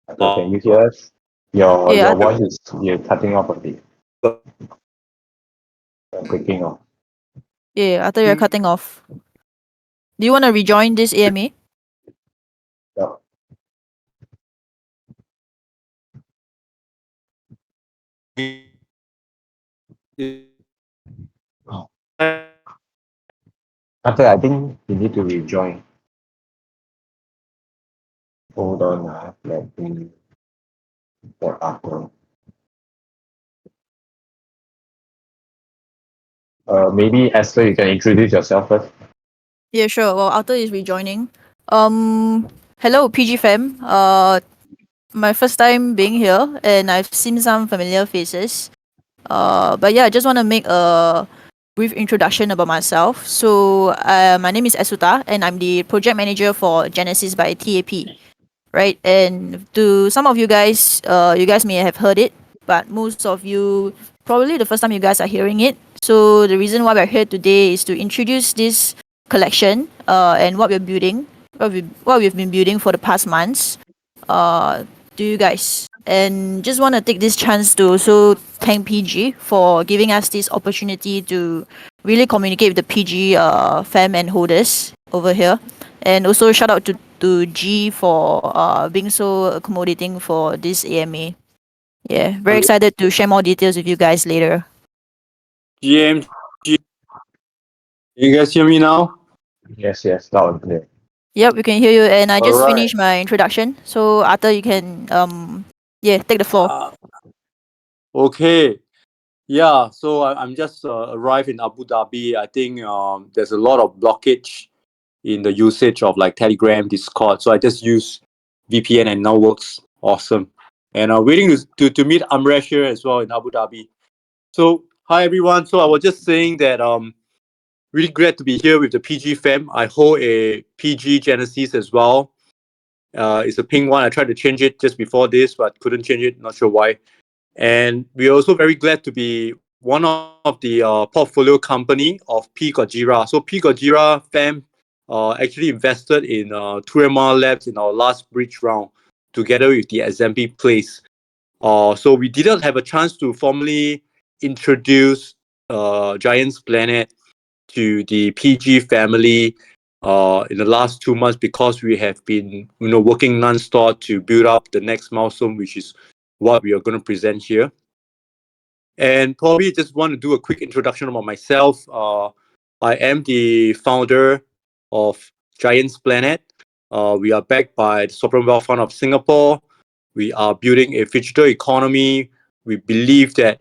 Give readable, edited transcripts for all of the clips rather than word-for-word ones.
So can you hear us? Your Yeah, your voice is you're cutting off a bit, breaking off. yeah, I thought you're cutting off. Do you want to rejoin this AMA? Yeah. Oh. After I think you need to rejoin. Hold on, let me get after. Maybe Esther, you can introduce yourself first. Yeah, sure. Well, Arthur is rejoining. Hello, PG fam. My first time being here, and I've seen some familiar faces. But yeah, I just want to make a brief introduction about myself. So, my name is Esuta, and I'm the project manager for Genesis by TAP. Right, and to some of you guys may have heard it, but most of you probably the first time you guys are hearing it. So the reason why we're here today is to introduce this collection and what we're building, what we've been building for the past months uh, to you guys. And just want to take this chance to also thank PG for giving us this opportunity to really communicate with the PG fam and holders over here. And also shout out to G for being so accommodating for this AMA. Yeah, very excited to share more details with you guys later. GM, you guys hear me now? Yes, yes, loud and clear. Yep, we can hear you. And I All just right. finished my introduction. So Arthur, you can yeah, take the floor. Okay. Yeah. So I'm just arrived in Abu Dhabi. I think there's a lot of blockage in the usage of like Telegram, Discord. So I just use VPN and now works awesome. And waiting to meet Amresh here as well in Abu Dhabi. So hi everyone. So I was just saying that really glad to be here with the PG fam. I hold a PG Genesis as well. It's a pink one. I tried to change it just before this, but couldn't change it. Not sure why. And we're also very glad to be one of the portfolio company of P Gojira. So P Gojira fam actually invested in 2MR Labs in our last bridge round together with the SMP Place. So we didn't have a chance to formally introduce Giants Planet to the PG family in the last 2 months because we have been working non-stop to build up the next milestone, which is what we are going to present here. And probably just want to do a quick introduction about myself. I am the founder of Giants Planet. We are backed by the Sovereign Wealth Fund of Singapore. We are building a digital economy. We believe that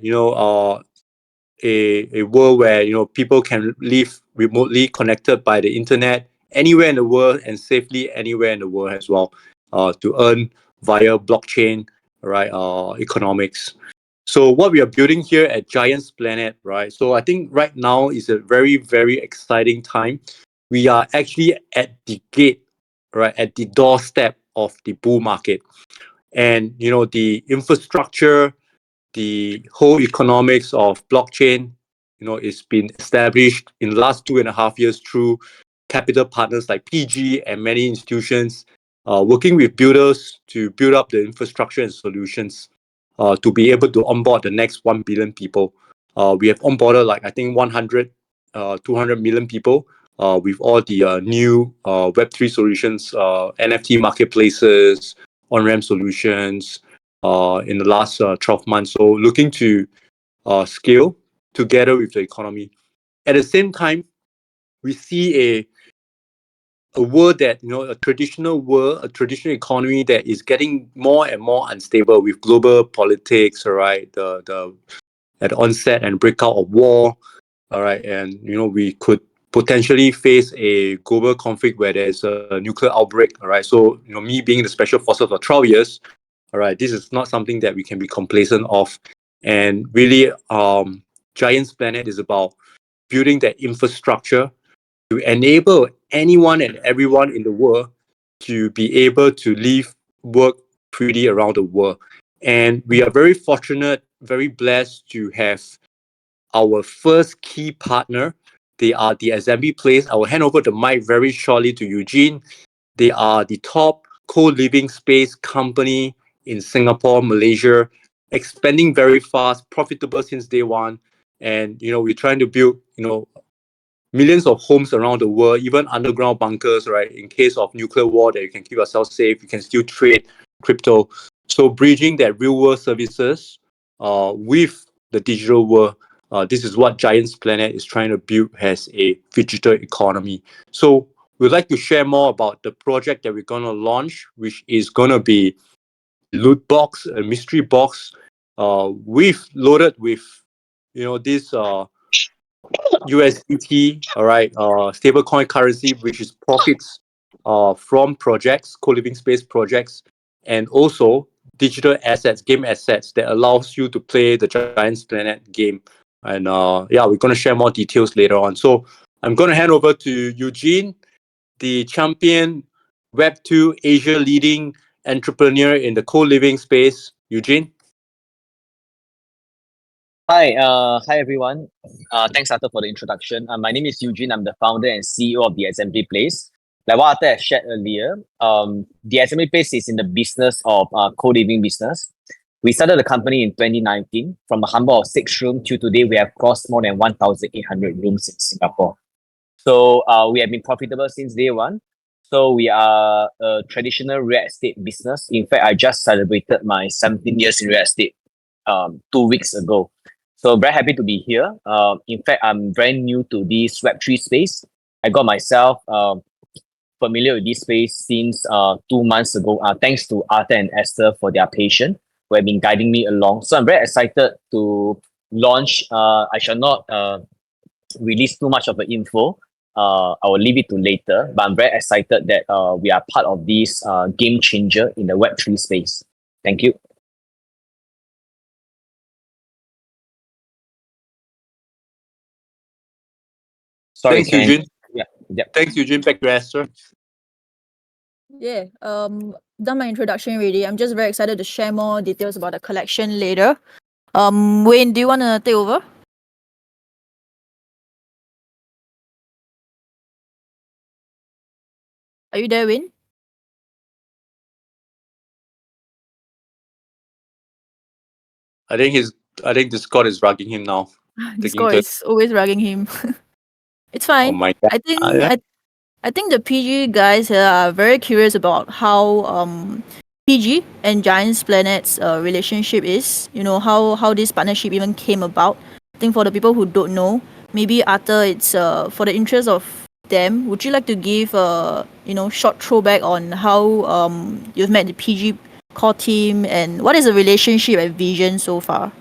a world where people can live remotely connected by the internet anywhere in the world and safely anywhere in the world as well, to earn via blockchain, right? Economics. So what we are building here at Giants Planet, right? So I think right now is a very, very exciting time. We are actually at the gate, right, at the doorstep of the bull market. And the infrastructure, the whole economics of blockchain, it's been established in the last 2.5 years through capital partners like PG and many institutions, working with builders to build up the infrastructure and solutions to be able to onboard the next 1 billion people. We have onboarded like I think 100, 200 million people with all the new Web3 solutions, NFT marketplaces, on-ramp solutions, in the last 12 months. So looking to scale together with the economy. At the same time, we see a world that, a traditional world, a traditional economy that is getting more and more unstable with global politics, all right, the at the onset and breakout of war, all right, and we could potentially face a global conflict where there's a nuclear outbreak, all right. So me being the special forces for 12 years, all right, this is not something that we can be complacent of. And really, Giants Planet is about building that infrastructure to enable anyone and everyone in the world to be able to live, work freely around the world. And we are very fortunate, very blessed to have our first key partner. They are the Assembly Place. I will hand over the mic very shortly to Eugene. They are the top co-living space company in Singapore, Malaysia, expanding very fast, profitable since day one. And, we're trying to build, millions of homes around the world, even underground bunkers, right? In case of nuclear war, that you can keep yourself safe, you can still trade crypto. So bridging that real world services with the digital world, this is what Giants Planet is trying to build as a digital economy. So we'd like to share more about the project that we're going to launch, which is going to be a loot box, a mystery box, loaded with, this USDT, all right, stablecoin currency, which is profits from projects, co-living space projects, and also digital assets, game assets that allows you to play the Giants Planet game. And we're going to share more details later on. So I'm going to hand over to Eugene, the champion Web2 Asia leading entrepreneur in the co-living space. Eugene? Hi everyone. Thanks Arthur for the introduction. My name is Eugene. I'm the founder and CEO of the Assembly Place. Like what Arthur has shared earlier, the Assembly Place is in the business of co-living business. We started the company in 2019 from a humble of 6 rooms to today we have crossed more than 1,800 rooms in Singapore. So we have been profitable since day one. So we are a traditional real estate business. In fact, I just celebrated my 17 years in real estate 2 weeks ago. So very happy to be here. In fact, I'm very new to this Web3 space. I got myself familiar with this space since 2 months ago. Thanks to Arthur and Esther for their patience, who have been guiding me along. So I'm very excited to launch. I shall not release too much of the info. I will leave it to later. But I'm very excited that we are part of this game changer in the Web3 space. Thank you. Sorry, Thanks, Eugene. Yeah. Thanks, Eugene. Back to Esther. Yeah, done my introduction already. I'm just very excited to share more details about the collection later. Wayne, do you want to take over? Are you there, Wayne? I think Discord is rugging him now. Discord is always ragging him. It's fine. Oh my God. I think Yeah. I think the PG guys here are very curious about how PG and Giants Planet's relationship is. How this partnership even came about. I think for the people who don't know, maybe Arthur, it's for the interest of them. Would you like to give a short throwback on how you've met the PG core team and what is the relationship and vision so far?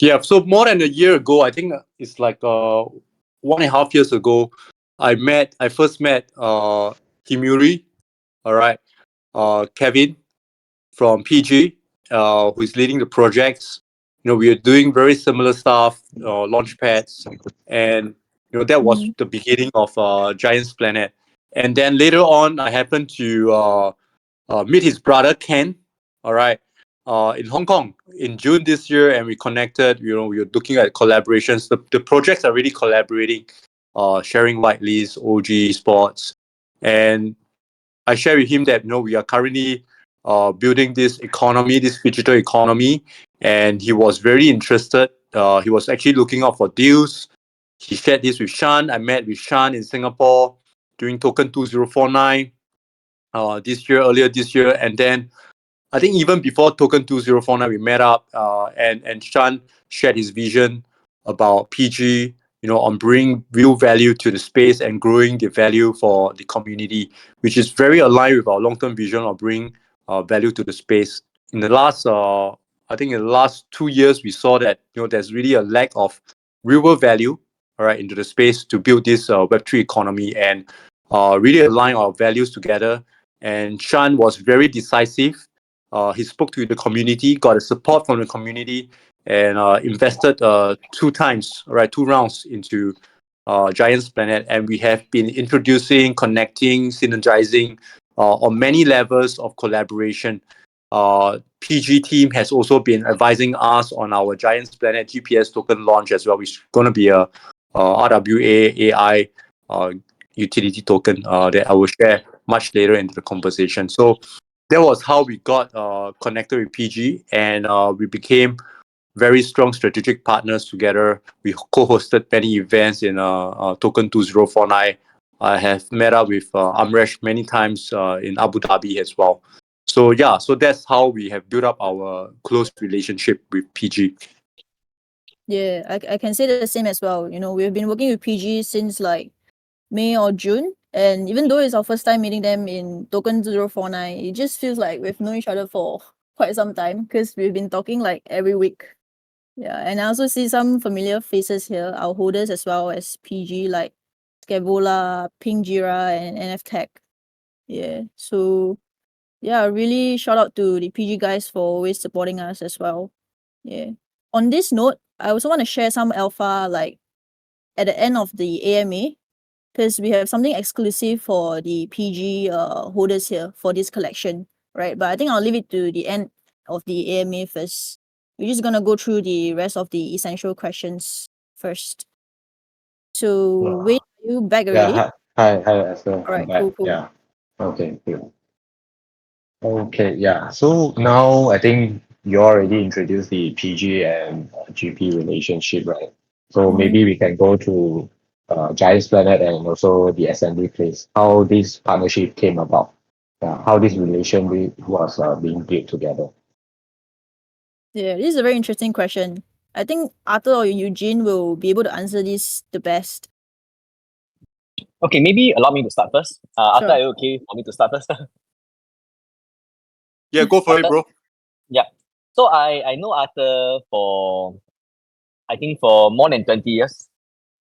Yeah, so more than a year ago, I think it's like 1.5 years ago, I first met Himuri, all right, Kevin from PG, who is leading the projects. We are doing very similar stuff, launch pads, and that was the beginning of Giants Planet. And then later on, I happened to meet his brother Ken, all right, in Hong Kong in June this year, and we connected. We were looking at collaborations. The projects are really collaborating, sharing whitelists, OG sports, and I share with him that we are currently building this economy, this digital economy, and he was very interested. He was actually looking out for deals. He shared this with Shan. I met with Shan in Singapore during Token 2049 earlier this year, and then I think even before Token 2049, we met up and Shan shared his vision about PG, on bringing real value to the space and growing the value for the community, which is very aligned with our long-term vision of bringing value to the space. In the last, I think in the last 2 years, we saw that there's really a lack of real world value, all right, into the space to build this Web3 economy and really align our values together. And Shan was very decisive. He spoke to the community, got the support from the community, and invested 2 times, right, 2 rounds into Giants Planet. And we have been introducing, connecting, synergizing on many levels of collaboration. PG team has also been advising us on our Giants Planet GPS token launch as well, which is going to be a RWA AI utility token that I will share much later into the conversation. So that was how we got connected with PG, and we became very strong strategic partners together. We co-hosted many events in Token 2049. I have met up with Amresh many times in Abu Dhabi as well. So yeah, so that's how we have built up our close relationship with PG. Yeah, I can say the same as well. You know, we've been working with PG since like May or June. And even though it's our first time meeting them in Token 049, it just feels like we've known each other for quite some time because we've been talking like every week. Yeah, and I also see some familiar faces here, our holders as well as PG like Scavola, Ping Jira, and NF Tech. Yeah, so yeah, really shout out to the PG guys for always supporting us as well. Yeah. On this note, I also want to share some alpha like at the end of the AMA because we have something exclusive for the PG holders here for this collection, right? But I think I'll leave it to the end of the AMA first. We're just gonna go through the rest of the essential questions first. So Yeah. wait, are you back Yeah, already? hi, Esther. I'm Alright, back. cool. Yeah. Okay, good. Okay, yeah. So now I think you already introduced the PG and GP relationship, right? So maybe we can go to Giants Planet and also the assembly place, how this partnership came about, how this was being built together. Yeah, this is a very interesting question. I think Arthur or Eugene will be able to answer this the best. Okay, maybe allow me to start first. After Sure. are you okay for me to start first? Yeah, go for it, bro. Yeah. So I know Arthur for I think for more than 20 years.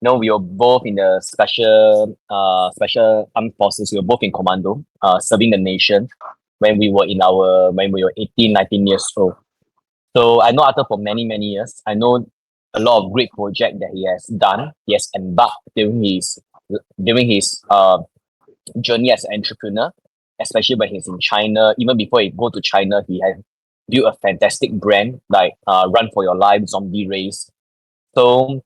You know, we were both in the special armed forces. We were both in commando, serving the nation when we were 18, 19 years old. So I know Arthur for many, many years. I know a lot of great project that he has done. He has embarked during his journey as an entrepreneur, especially when he's in China. Even before he go to China, he had built a fantastic brand like Run for Your Life, Zombie Race. So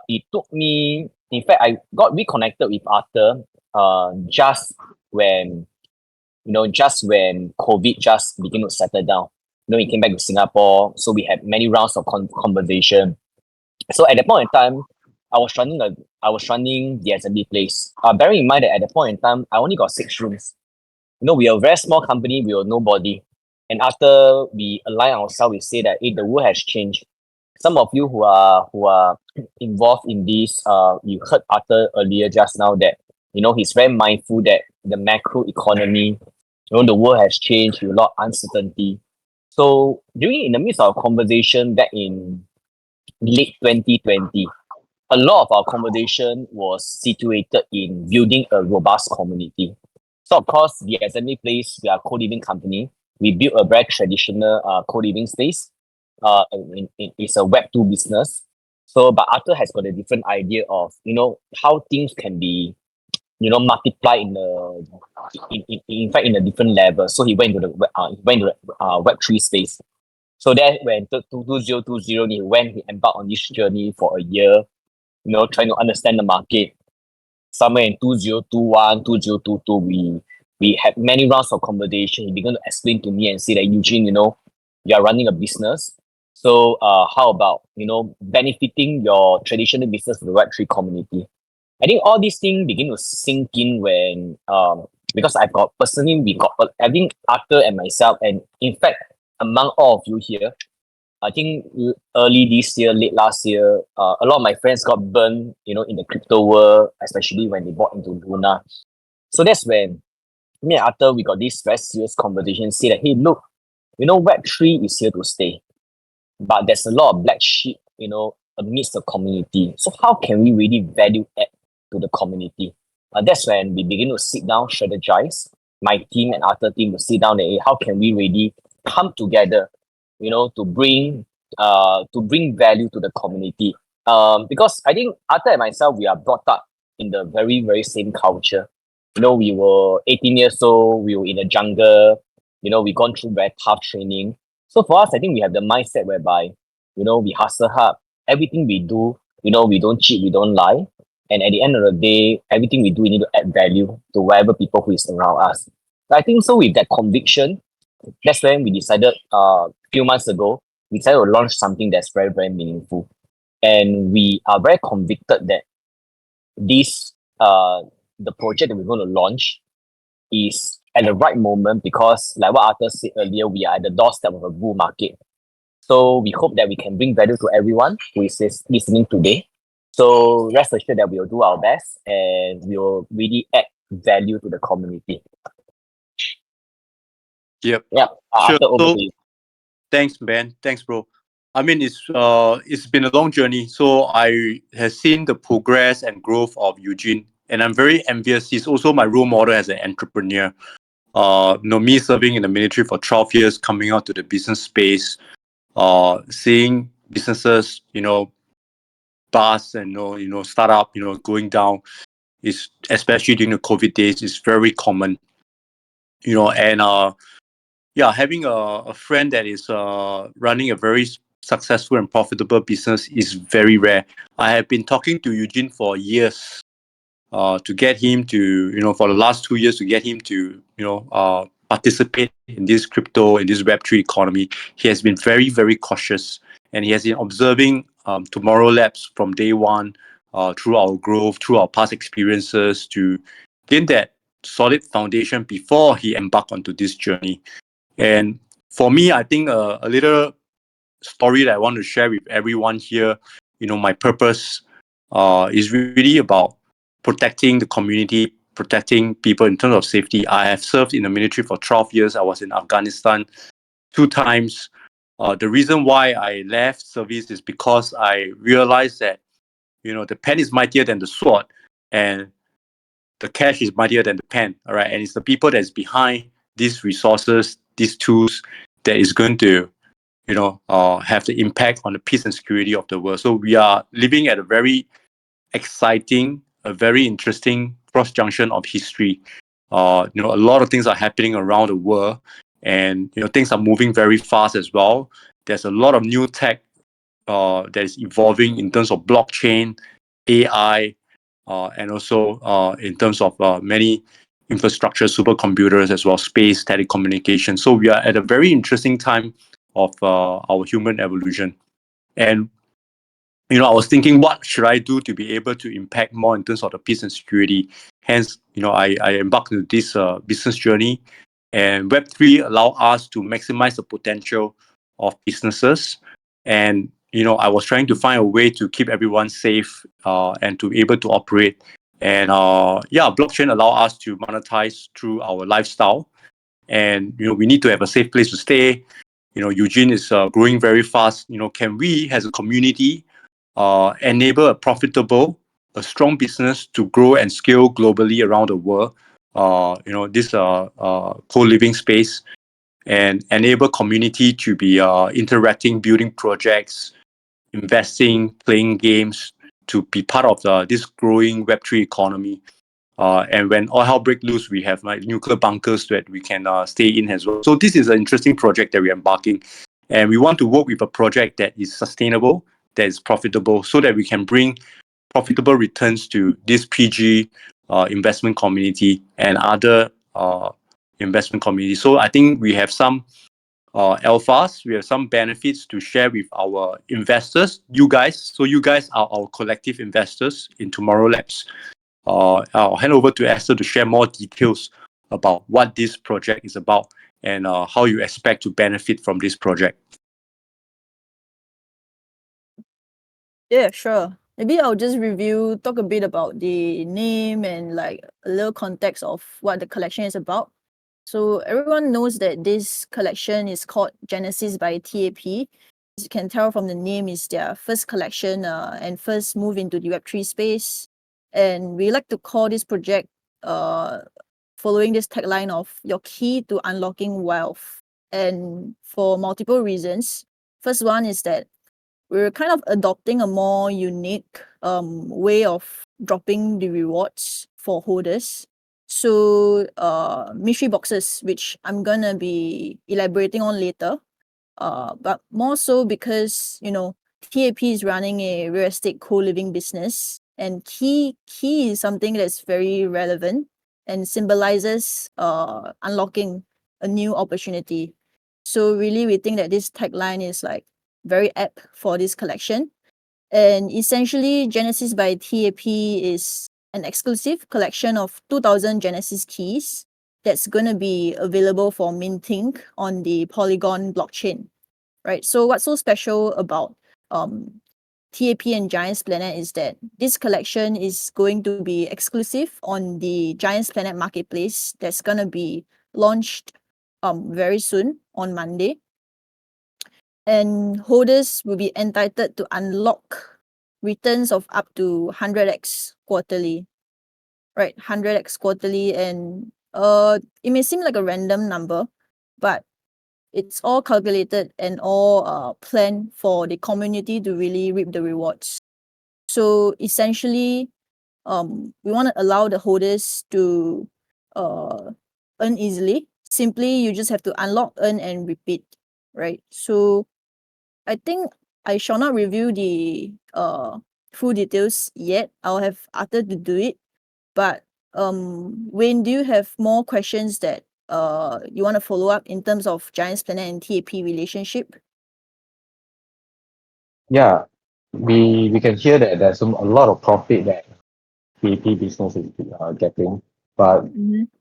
it took me, in fact, I got reconnected with Arthur just when, just when COVID just began to settle down. You know, he came back to Singapore, so we had many rounds of conversation. So at that point in time, I was running the assembly place. Bearing in mind that at that point in time, I only got 6 rooms. You know, we are a very small company, we were nobody. And after we align ourselves, we say that the world has changed. Some of you who are involved in this, you heard Arthur earlier just now that he's very mindful that the macro economy, the world has changed with a lot of uncertainty. So during in the midst of our conversation back in late 2020, a lot of our conversation was situated in building a robust community. So of course, the assembly place, we are a co-living company. We built a very traditional co-living space. It's a Web 2 business. So, but Arthur has got a different idea of, how things can be, multiply in fact, in a different level. So he went to the Web 3 space. So that when 2020, he embarked on this journey for a year, trying to understand the market. Somewhere in 2021, 2022, we had many rounds of conversation. He began to explain to me and say that, Eugene, you are running a business. So how about, benefiting your traditional business to the Web3 community? I think all these things begin to sink in when because I think Arthur and myself, and in fact among all of you here, I think early this year, late last year, a lot of my friends got burned, in the crypto world, especially when they bought into Luna. So that's when me and Arthur, we got this very serious conversation, say that, hey, look, Web3 is here to stay, but there's a lot of black sheep, amidst the community. So how can we really value add to the community? That's when we begin to sit down, strategize. My team and Arthur team will sit down and hey, how can we really come together, to bring value to the community. Because I think Arthur and myself, we are brought up in the very, very same culture. We were 18 years old, we were in the jungle, we gone through very tough training. So for us, I think we have the mindset whereby, we hustle hard. Everything we do, we don't cheat, we don't lie. And at the end of the day, everything we do, we need to add value to whatever people who is around us. I think so with that conviction, that's when we decided a few months ago, we decided to launch something that's very, very meaningful. And we are very convicted that this the project that we're going to launch is at the right moment because like what Arthur said earlier, we are at the doorstep of a bull market. So we hope that we can bring value to everyone who is listening today. So rest assured that we will do our best and we will really add value to the community. Yep. Yeah, Sure. Arthur, over So to you. thanks, Ben. Thanks, bro. I mean, it's been a long journey. So I have seen the progress and growth of Eugene, and I'm very envious. He's also my role model as an entrepreneur. Me serving in the military for 12 years, coming out to the business space, seeing businesses, bust and startup, going down is especially during the COVID days is very common. And having a friend that is running a very successful and profitable business is very rare. I have been talking to Eugene for years to get him to, for the last 2 years, to get him to, participate in this crypto, in this Web3 economy. He has been very, very cautious and he has been observing Tomorrow Labs from day one through our growth, through our past experiences to gain that solid foundation before he embarked onto this journey. And for me, I think a little story that I want to share with everyone here, my purpose is really about protecting the community, protecting people in terms of safety. I have served in the military for 12 years. I was in Afghanistan 2 times. The reason why I left service is because I realized that, the pen is mightier than the sword and the cash is mightier than the pen. All right. And it's the people that's behind these resources, these tools that is going to, have the impact on the peace and security of the world. So we are living at a very exciting, a very interesting cross junction of history. A lot of things are happening around the world, and things are moving very fast as well. There's a lot of new tech that is evolving in terms of blockchain, AI, and also in terms of many infrastructure, supercomputers as well, space, telecommunication. So we are at a very interesting time of our human evolution. And I was thinking, what should I do to be able to impact more in terms of the peace and security? Hence, I embarked on this business journey, and Web3 allow us to maximize the potential of businesses. And I was trying to find a way to keep everyone safe and to be able to operate. And blockchain allow us to monetize through our lifestyle. And we need to have a safe place to stay. Eugene is growing very fast. Can we, as a community, enable a strong business to grow and scale globally around the world? This co-living space, and enable community to be interacting, building projects, investing, playing games, to be part of this growing Web3 economy. And when all hell break loose, we have like nuclear bunkers that we can stay in as well. So this is an interesting project that we're embarking, and we want to work with a project that is sustainable, that is profitable, so that we can bring profitable returns to this PG investment community and other investment communities. So I think we have some alphas, we have some benefits to share with our investors, you guys. So you guys are our collective investors in Tomorrow Labs. I'll hand over to Esther to share more details about what this project is about and how you expect to benefit from this project. Yeah, sure. Maybe I'll just talk a bit about the name and like a little context of what the collection is about. So everyone knows that this collection is called Genesis by TAP. As you can tell from the name, is their first collection and first move into the Web3 space. And we like to call this project following this tagline of your key to unlocking wealth. And for multiple reasons. First one is that we're kind of adopting a more unique way of dropping the rewards for holders. So mystery boxes, which I'm gonna be elaborating on later. But more so because TAP is running a real estate co-living business, And key is something that's very relevant and symbolizes unlocking a new opportunity. So really, we think that this tagline is like very apt for this collection. And essentially, Genesis by TAP is an exclusive collection of 2,000 Genesis keys that's going to be available for minting on the Polygon blockchain, right? So what's so special about TAP and Giants Planet is that this collection is going to be exclusive on the Giants Planet marketplace that's going to be launched very soon on Monday. And holders will be entitled to unlock returns of up to 100x quarterly, right? 100x quarterly, and it may seem like a random number, but it's all calculated and all planned for the community to really reap the rewards. So essentially, we want to allow the holders to earn easily. Simply, you just have to unlock, earn, and repeat, right? So I think I shall not review the full details yet. I'll have Arthur to do it. But Wayne, do you have more questions that you want to follow up in terms of Giants Planet and TAP relationship? Yeah, we can hear that there's a lot of profit that TAP business is getting, but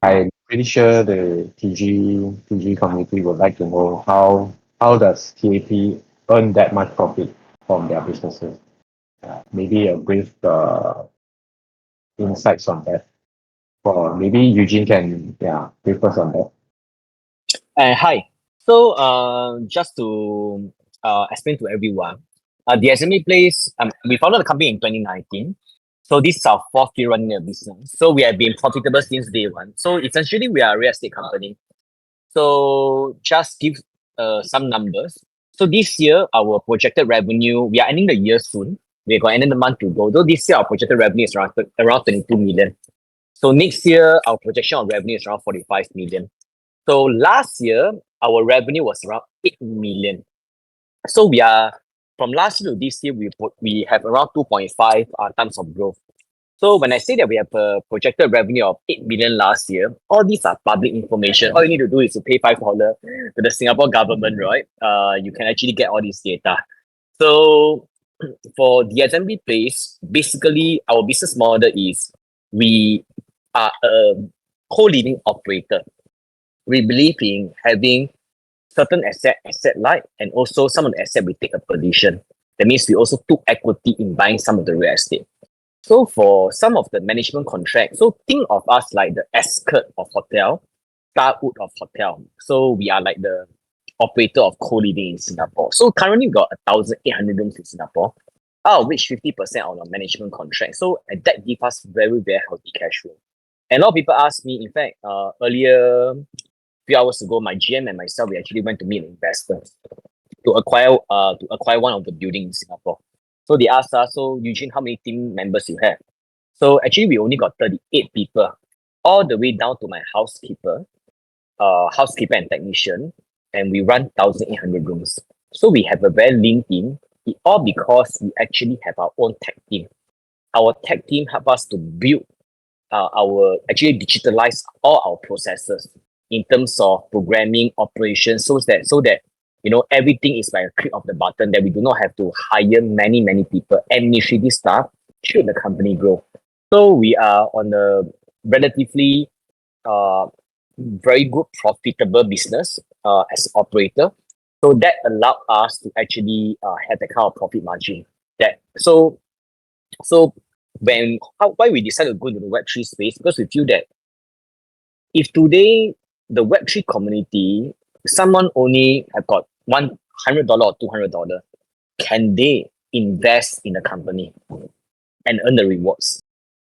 I'm pretty sure the TG community would like to know how does TAP earn that much profit from their businesses? Maybe a brief insights on that. Or maybe Eugene can brief us on that. Hi. So, just to explain to everyone, the SME Place, we founded the company in 2019. So this is our fourth year running a business. So we have been profitable since day one. So essentially, we are a real estate company. So just give some numbers. So this year, our projected revenue, we are ending the year soon. We're going to end the month to go. Though this year, our projected revenue is around 22 million. So next year, our projection of revenue is around 45 million. So last year, our revenue was around 8 million. So we are, from last year to this year, we have around 2.5 times of growth. So when I say that we have a projected revenue of 8 million last year, all these are public information. All you need to do is to pay $5 to the Singapore government, right? You can actually get all this data. So for the assembly place, basically our business model is we are a co-living operator. We believe in having certain asset light, and also some of the asset we take a position. That means we also took equity in buying some of the real estate. So for some of the management contracts, so think of us like the Escort of hotel, Starwood of hotel. So we are like the operator of co-living in Singapore. So currently we got 1,800 rooms in Singapore, out of which 50% on a management contract. So that gives us very, very healthy cash flow. And a lot of people ask me, in fact, earlier, a few hours ago, my GM and myself, we actually went to meet investors to acquire one of the buildings in Singapore. So they asked us, so Eugene, how many team members you have? So actually, we only got 38 people, all the way down to my housekeeper and technician, and we run 1,800 rooms. So we have a very lean team, all because we actually have our own tech team. Our tech team help us to build actually digitalize all our processes in terms of programming operations, so that everything is by a click of the button, that we do not have to hire many people, administrative staff, should the company grow. So we are on a relatively very good profitable business as operator. So that allowed us to actually have that kind of profit margin. Why we decided to go into the Web3 space, because we feel that if today the Web3 community, someone only have got $100 or $200, can they invest in a company and earn the rewards?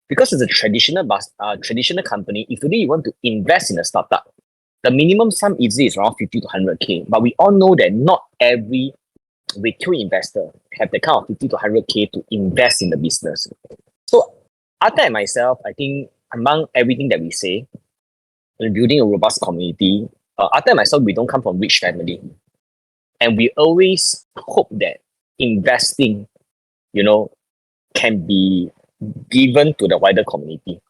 Because it's a traditional company, if today you want to invest in a startup, the minimum sum easily is around 50 to 100K. But we all know that not every retail investor have the kind of 50 to 100K to invest in the business. So Arthur and myself, I think among everything that we say, in building a robust community, Arthur and myself, we don't come from rich family. And we always hope that investing, can be given to the wider community,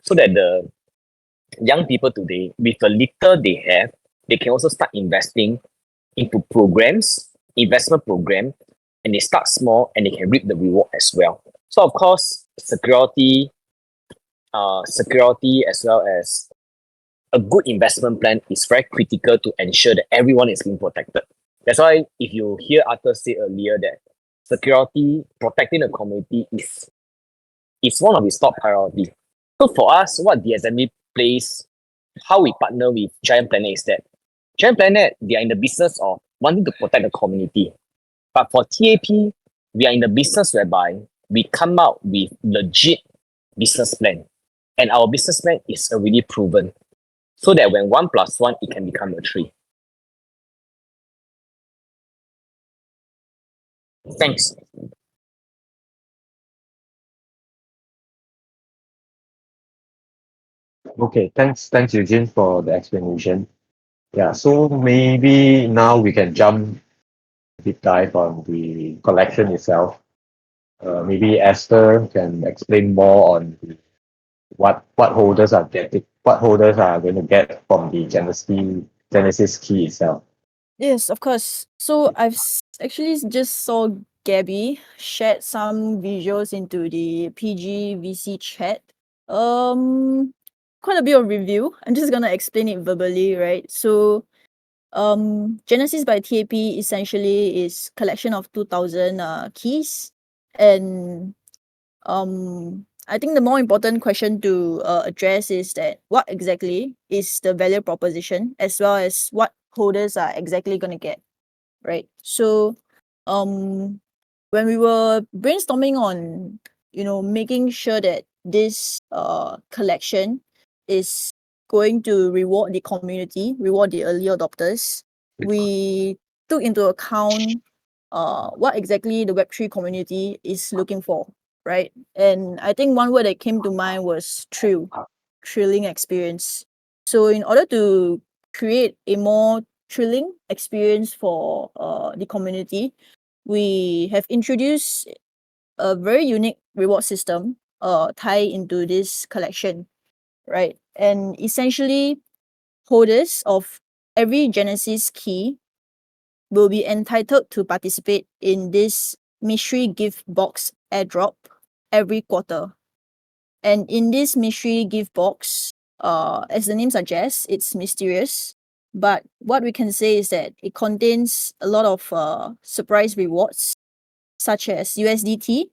so that the young people today, with the little they have, they can also start investing into programs, investment program, and they start small and they can reap the reward as well. So of course, security as well as a good investment plan is very critical to ensure that everyone is being protected. That's why if you hear Arthur say earlier that security, protecting the community is one of his top priority. So for us, what the assembly plays, how we partner with Giant Planet is that Giant Planet, they are in the business of wanting to protect the community. But for TAP, we are in the business whereby we come out with legit business plan. And our business plan is already proven. So that when 1 + 1, it can become a 3. Thanks. Okay, thanks, Eugene, for the explanation. Yeah, so maybe now we can jump deep dive on the collection itself. Maybe Esther can explain more on what holders are getting, what holders are going to get from the Genesis key itself. Yes, of course. So I've actually just saw Gabby shared some visuals into the PGVC chat. Quite a bit of review. I'm just gonna explain it verbally, right? So, Genesis by TAP essentially is collection of 2,000 keys, and I think the more important question to address is that what exactly is the value proposition, as well as what holders are exactly gonna get, right? So, um, when we were brainstorming on, making sure that this collection is going to reward the community, reward the early adopters, we took into account what exactly the Web3 community is looking for, right? And I think one word that came to mind was thrilling experience. So in order to create a more thrilling experience for the community, we have introduced a very unique reward system tie into this collection, right? And essentially, holders of every Genesis key will be entitled to participate in this mystery gift box airdrop every quarter. And in this mystery gift box, as the name suggests, it's mysterious. But what we can say is that it contains a lot of surprise rewards, such as USDT,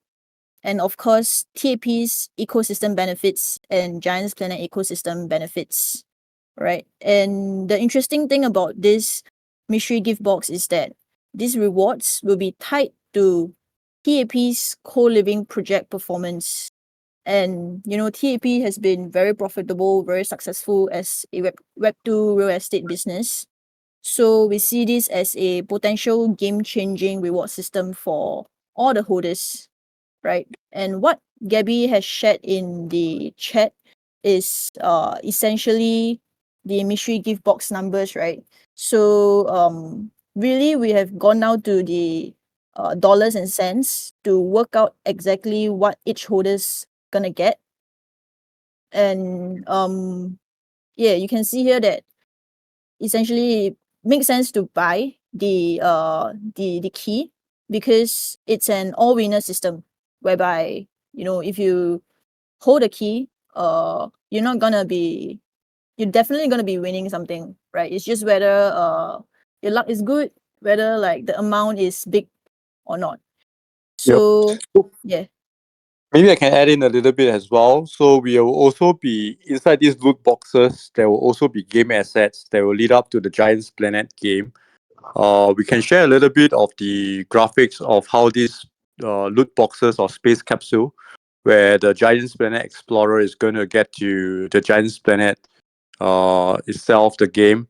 and of course, TAP's ecosystem benefits and Giants Planet ecosystem benefits, right? And the interesting thing about this mystery gift box is that these rewards will be tied to TAP's co-living project performance. And TAP has been very profitable, very successful as a Web2 real estate business. So we see this as a potential game-changing reward system for all the holders, right? And what Gabby has shared in the chat is essentially the mystery gift box numbers, right? So really we have gone now to the dollars and cents to work out exactly what each holder's gonna get. And yeah, you can see here that essentially it makes sense to buy the key because it's an all winner system whereby if you hold a key, you're definitely gonna be winning something, right? It's just whether your luck is good, whether like the amount is big or not. Yep. So So yeah. maybe I can add in a little bit as well. So we will also be inside these loot boxes. There will also be game assets that will lead up to the Giants Planet game. We can share a little bit of the graphics of how these loot boxes or space capsule, where the Giants Planet Explorer is going to get to the Giants Planet itself, the game,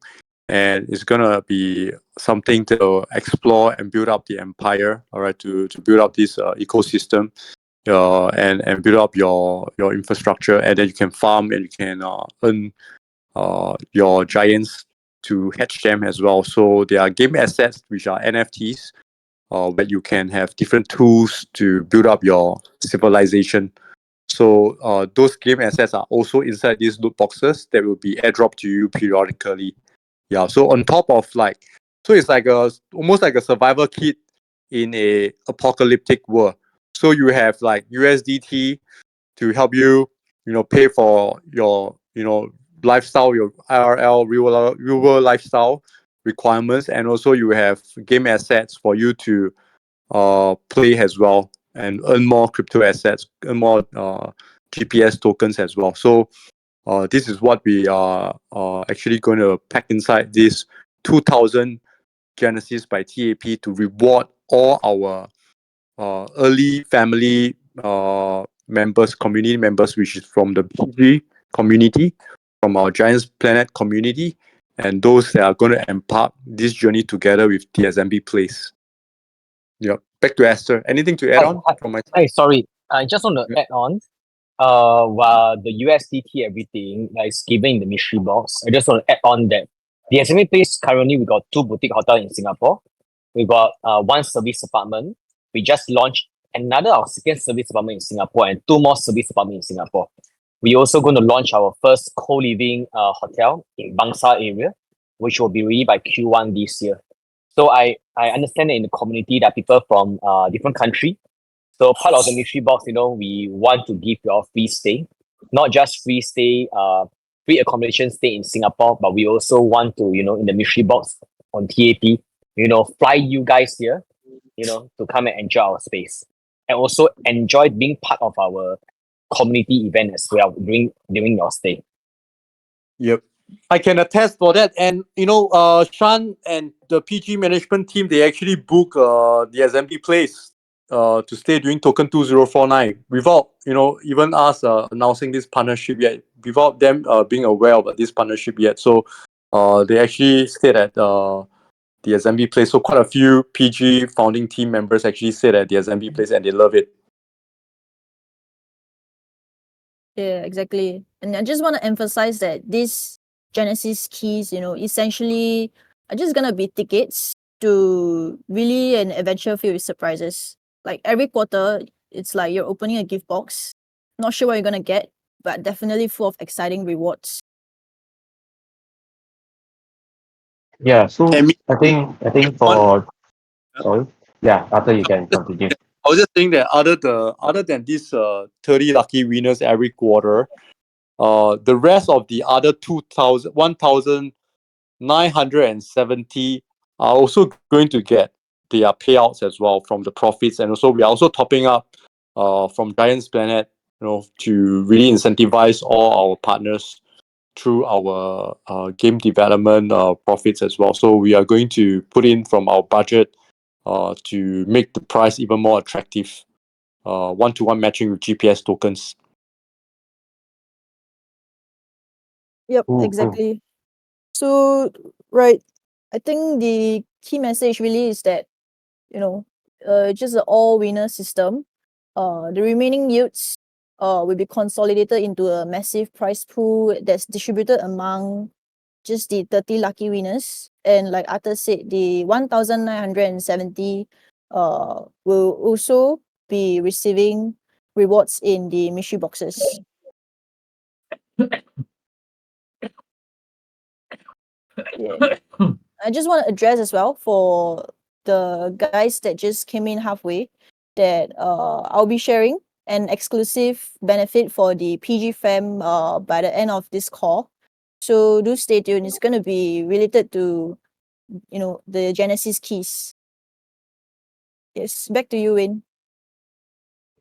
and it's going to be something to explore and build up the empire, all right, to build up this ecosystem. And build up your infrastructure, and then you can farm and you can earn your giants to hatch them as well. So there are game assets which are NFTs, where you can have different tools to build up your civilization. So those game assets are also inside these loot boxes that will be airdropped to you periodically. Yeah. So on top of so it's like almost like a survival kit in a apocalyptic world. So you have like USDT to help you, pay for your, lifestyle, your IRL real world lifestyle requirements, and also you have game assets for you to play as well and earn more crypto assets, earn more GPS tokens as well. So this is what we are actually going to pack inside this 2000 Genesis by TAP to reward all our early family members, community members, which is from the PG community, from our Giants Planet community, and those that are going to embark this journey together with TSMB Place. Yeah. Back to Esther. Anything to add on from my side? Hey, sorry. I just want to add on. While the USDT everything is given in the mystery box, I just want to add on that the SMA Place currently we got 2 boutique hotels in Singapore. We got 1 service apartment. We just launched another our second service apartment in Singapore and 2 more service apartments in Singapore. We also going to launch our first co-living hotel in Bangsar area, which will be ready by Q1 this year. So I understand that in the community that people from different country. So part of the mystery box, we want to give you all free stay, not just free stay, free accommodation stay in Singapore, but we also want to, in the mystery box on TAP, fly you guys here, to come and enjoy our space and also enjoy being part of our community event as well during your stay. Yep. I can attest for that. And, Sean and the PG management team, they actually book the Assembly Place to stay during token 2049 without, even us announcing this partnership yet, without them being aware of this partnership yet. So they actually stayed at the Assembly Place. So quite a few PG founding team members actually stayed at the Assembly Place and they love it. Yeah, exactly. And I just want to emphasize that these Genesis keys, essentially are just gonna be tickets to really an adventure filled with surprises. Like every quarter, it's like you're opening a gift box. Not sure what you're gonna get, but definitely full of exciting rewards. Yeah, so And me- I think for sorry. Yeah, after you can continue. I was just saying that other than these 30 lucky winners every quarter, the rest of the other 1,970 are also going to get their payouts as well from the profits, and also we are also topping up from Giants Planet, to really incentivize all our partners through our game development profits as well. So we are going to put in from our budget to make the price even more attractive. One-to-one matching with GPS tokens. Yep, Ooh, exactly. So, right, I think the key message really is that, just an all-winner system. The remaining yields will be consolidated into a massive prize pool that's distributed among just the 30 lucky winners. And like Arthur said, the 1,970 will also be receiving rewards in the mystery boxes. Yeah. I just want to address as well for the guys that just came in halfway that I'll be sharing an exclusive benefit for the PG fam by the end of this call. So do stay tuned. It's gonna be related to the Genesis keys. Yes, back to you, Win.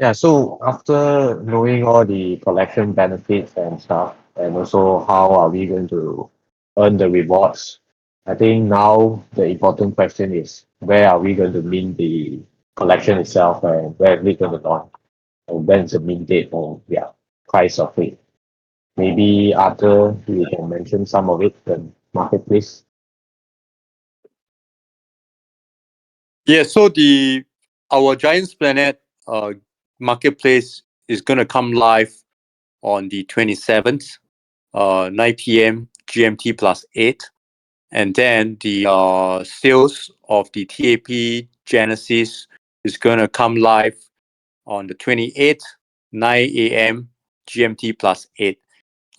yeah, so after knowing all the collection benefits and stuff, and also how are we going to earn the rewards, I think now the important question is where are we going to mint the collection itself and where are we going to launch? And when's the mint date or price of it? Maybe after you can mention some of it, the marketplace. Yeah, so our Giants Planet marketplace is gonna come live on the 27th, 9 p.m. GMT plus 8. And then the sales of the TAP Genesis is going to come live on the 28th, 9 a.m. GMT plus 8.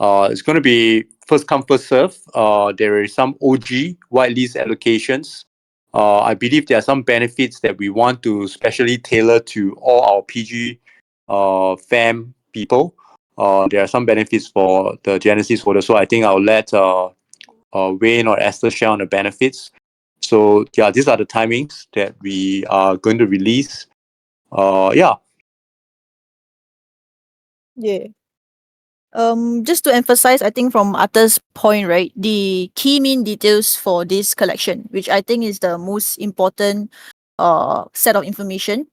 It's going to be first come, first serve. There is some OG whitelist allocations. I believe there are some benefits that we want to specially tailor to all our PG fam people. There are some benefits for the Genesis holder. So I think I'll let Wayne or Esther share on the benefits. So yeah, these are the timings that we are going to release. Yeah. Yeah. Just to emphasize, I think from Arthur's point, right, the key mean details for this collection, which I think is the most important set of information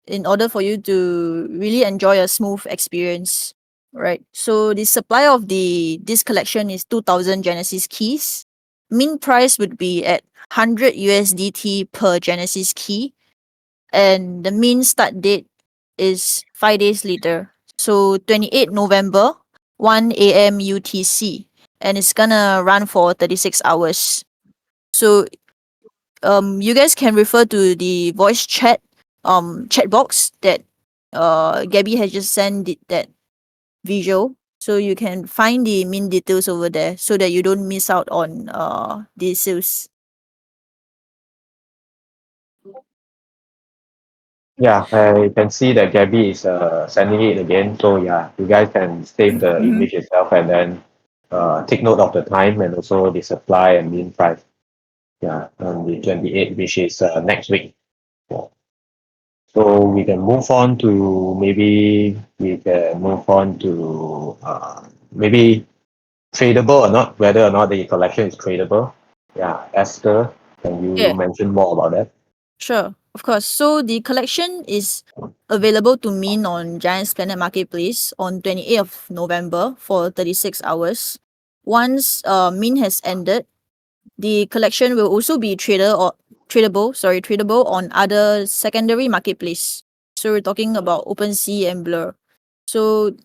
in order for you to really enjoy a smooth experience, right? So the supply of this collection is 2000 Genesis keys. Mean price would be at 100 USDT per Genesis key, and the mean start date is 5 days later. So 28 November, 1 a.m. UTC, and it's gonna run for 36 hours. So you guys can refer to the voice chat box that Gabby has just sent that visual, so you can find the min details over there so that you don't miss out on the sales. Yeah, I can see that Gabby is sending it again. So yeah, you guys can save the Mhm. image itself and then take note of the time and also the supply and mean price. Yeah, on the 28th, which is next week. Yeah. So we can move on to maybe tradable or not, whether or not the collection is tradable. Yeah, Esther, can you Yeah, mention more about that? sure, of course. So the collection is available to mint on Giant's Planet Marketplace on 28th of November for 36 hours. Once mint has ended, the collection will also be tradable on other secondary marketplace. So we're talking about OpenSea and Blur. So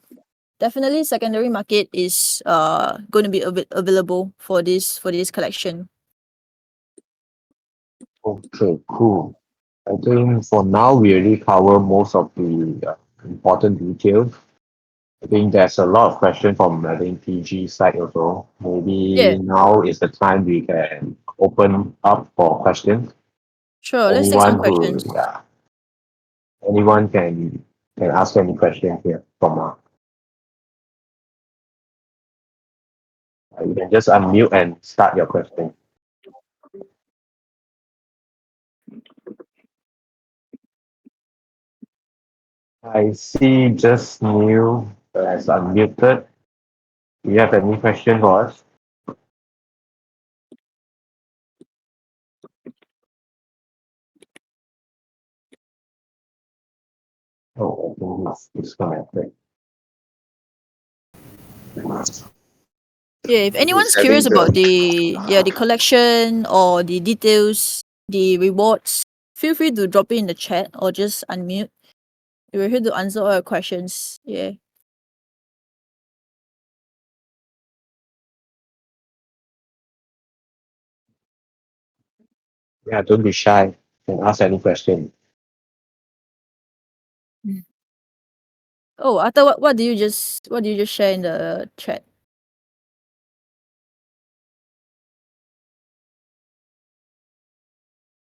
definitely secondary market is going to be available for this collection. Okay, cool. I think for now we already cover most of the important details. I think there's a lot of questions from I think PG side also. Yeah, Maybe now is the time we can open up for questions. sure. Let's take some Anyone questions. who yeah, anyone can ask any question here from you can just unmute and start your question. I see just new as unmuted. Do you have any question for us? Oh, I think it's disconnected. Yeah, if anyone's It's having curious about the the collection or the details, the rewards, feel free to drop it in the chat or just unmute. We're here to answer all your questions. Yeah. yeah, don't be shy and ask any question. Oh, Arthur, what do you just share in the chat?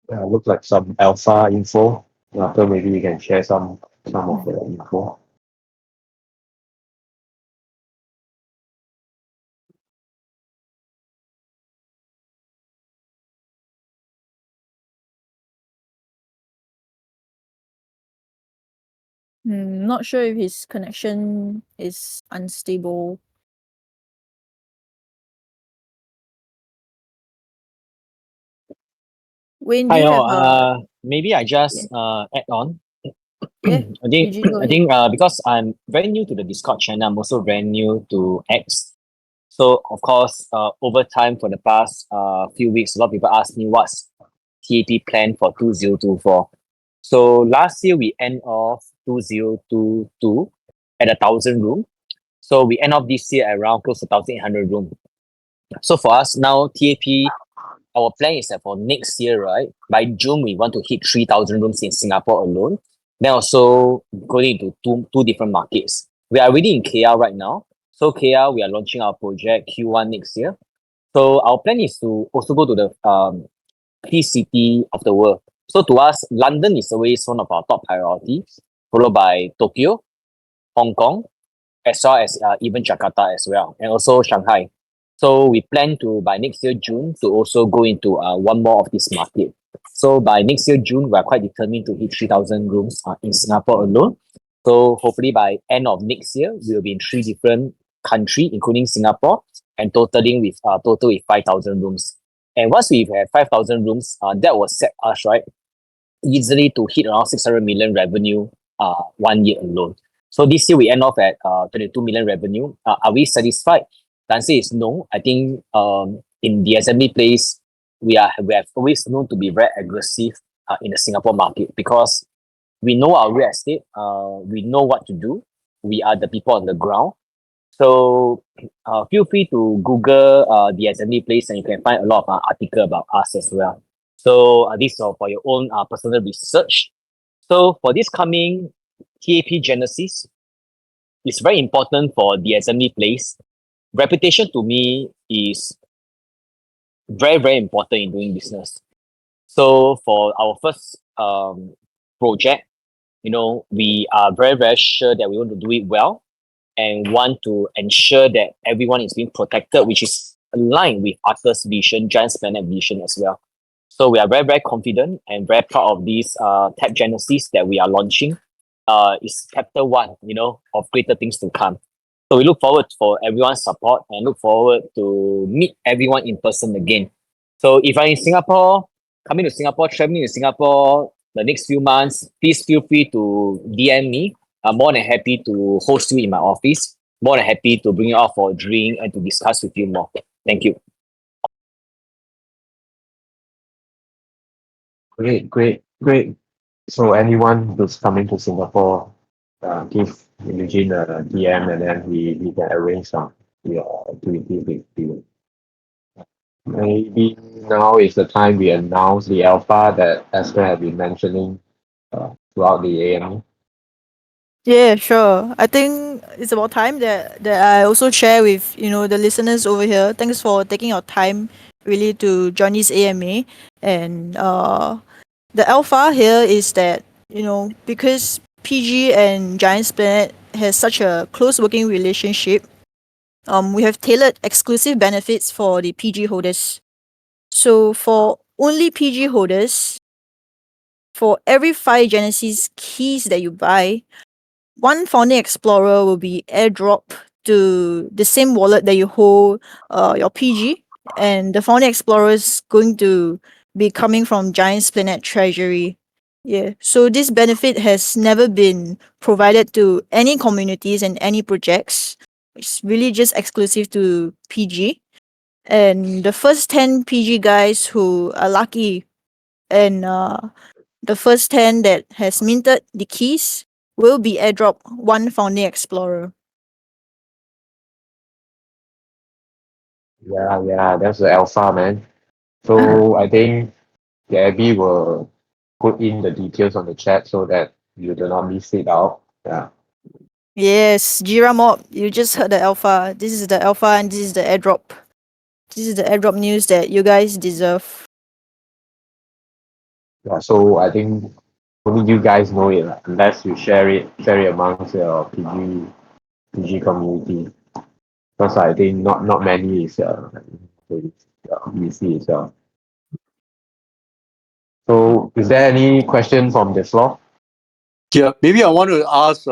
Yeah, looks like some alpha info. After maybe we can share some of the info. Not sure if his connection is unstable. Wayne, do Hi you have all. a Maybe I just add on. yeah? I think Eugene, go I ahead. think because I'm very new to the Discord channel, I'm also very new to X. So of course, over time for the past few weeks, a lot of people ask me what's TAP plan for 2024. So last year we end off 2022 at 1,000 room. So we end off this year around close to 1,800 room. So for us now, TAP our plan is that for next year, right, by June, we want to hit 3,000 rooms in Singapore alone. Then also going into two different markets. We are already in KL right now. So KL, we are launching our project Q1 next year. So our plan is to also go to the key city of the world. So to us, London is always one of our top priorities, followed by Tokyo, Hong Kong, as well as even Jakarta as well, and also Shanghai. So we plan to, by next year June, to also go into one more of this market. So by next year June, we are quite determined to hit 3,000 rooms in Singapore alone. So hopefully by end of next year, we will be in 3 different countries, including Singapore, and totaling with 5,000 rooms. And once we have 5,000 rooms, that will set us right easily to hit around 600 million revenue 1 year alone. So this year we end off at 22 million revenue. Are we satisfied? The answer is no. I think in the assembly place, we have always known to be very aggressive in the Singapore market because we know our real estate. We know what to do. We are the people on the ground. So feel free to Google the assembly place and you can find a lot of article about us as well. So this is for your own personal research. So for this coming TAP Genesis, it's very important for the assembly place. Reputation to me is very, very important in doing business. So for our first project, we are very, very sure that we want to do it well and want to ensure that everyone is being protected, which is aligned with Arthur's vision, Giant's Planet vision as well. So we are very, very confident and very proud of this Tap Genesis that we are launching. It's chapter 1, of greater things to come. So we look forward for everyone's support and look forward to meet everyone in person again. So if I'm in Singapore, coming to Singapore, traveling to Singapore the next few months, please feel free to DM me. I'm more than happy to host you in my office. More than happy to bring you out for a drink and to discuss with you more. Thank you. Great. So anyone who's coming to Singapore, give Eugene a DM and then we can arrange some activities with you. Maybe now is the time we announce the alpha that Esther had been mentioning throughout the AME. Yeah, sure. I think it's about time that I also share with the listeners over here. Thanks for taking your time really to join this AMA. And the alpha here is that because PG and Giants Planet has such a close working relationship, we have tailored exclusive benefits for the PG holders. So for only PG holders, for every 5 Genesis keys that you buy, 1 Founding Explorer will be airdropped to the same wallet that you hold your PG, and the Founding Explorer is going to be coming from Giants Planet Treasury. Yeah, so this benefit has never been provided to any communities and any projects. It's really just exclusive to PG. And the first 10 PG guys who are lucky and the first 10 that has minted the keys will be airdrop 1 Founding Explorer. Yeah, that's the alpha, man. So I think Gabby will put in the details on the chat so that you do not miss it out. Yeah. Yes, Jira Mob, you just heard the alpha. This is the alpha and this is the airdrop. This is the airdrop news that you guys deserve. Yeah, so I think only you guys know it, unless you share it amongst your PG community. Because I think not many is we see it. So is there any question from the floor? Yeah, maybe I want to ask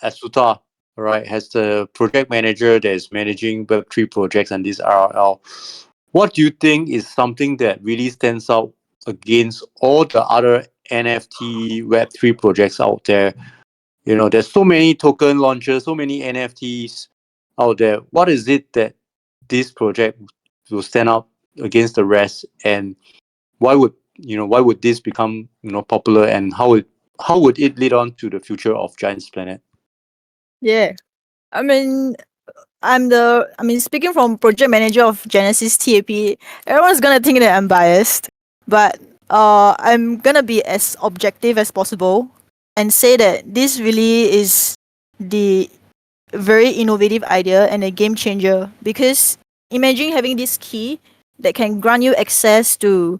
Asuta, right, as the project manager that is managing Web3 projects and this RRL, what do you think is something that really stands out against all the other NFT Web3 projects out there? There's so many token launches, so many NFTs out there. What is it that this project will stand out against the rest, and why would this become popular, and how would it lead on to the future of Giants Planet? Yeah. I mean, speaking from project manager of Genesis TAP, everyone's gonna think that I'm biased, but I'm gonna be as objective as possible and say that this really is the very innovative idea and a game changer, because imagine having this key that can grant you access to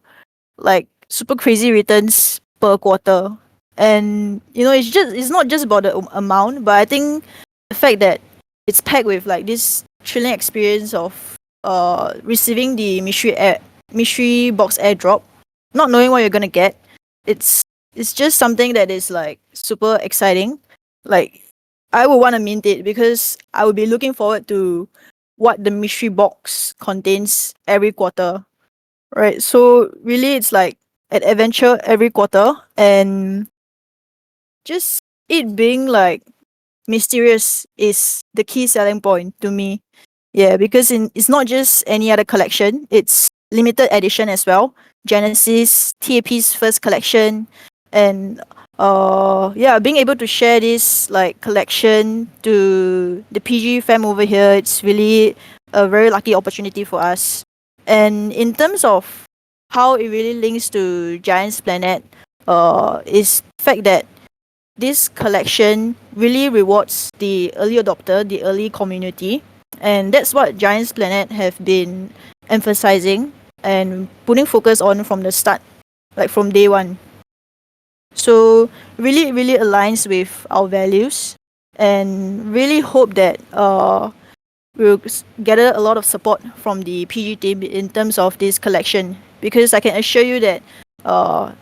like super crazy returns per quarter. And it's not just about the amount, but I think the fact that it's packed with like this thrilling experience of receiving the mystery box airdrop, not knowing what you're gonna get. It's just something that is like super exciting. Like, I would want to mint it because I would be looking forward to what the mystery box contains every quarter. Right. So really it's like an adventure every quarter, and just it being like mysterious is the key selling point to me. Yeah, because it's not just any other collection, it's limited edition as well. Genesis TAP's first collection, and yeah, being able to share this like collection to the PG fam over here, it's really a very lucky opportunity for us. And in terms of how it really links to Giants Planet, is the fact that this collection really rewards the early adopter, the early community, and that's what Giants Planet have been emphasizing and putting focus on from the start, like from day one. So really, really aligns with our values, and really hope that we'll gather a lot of support from the PG team in terms of this collection, because I can assure you that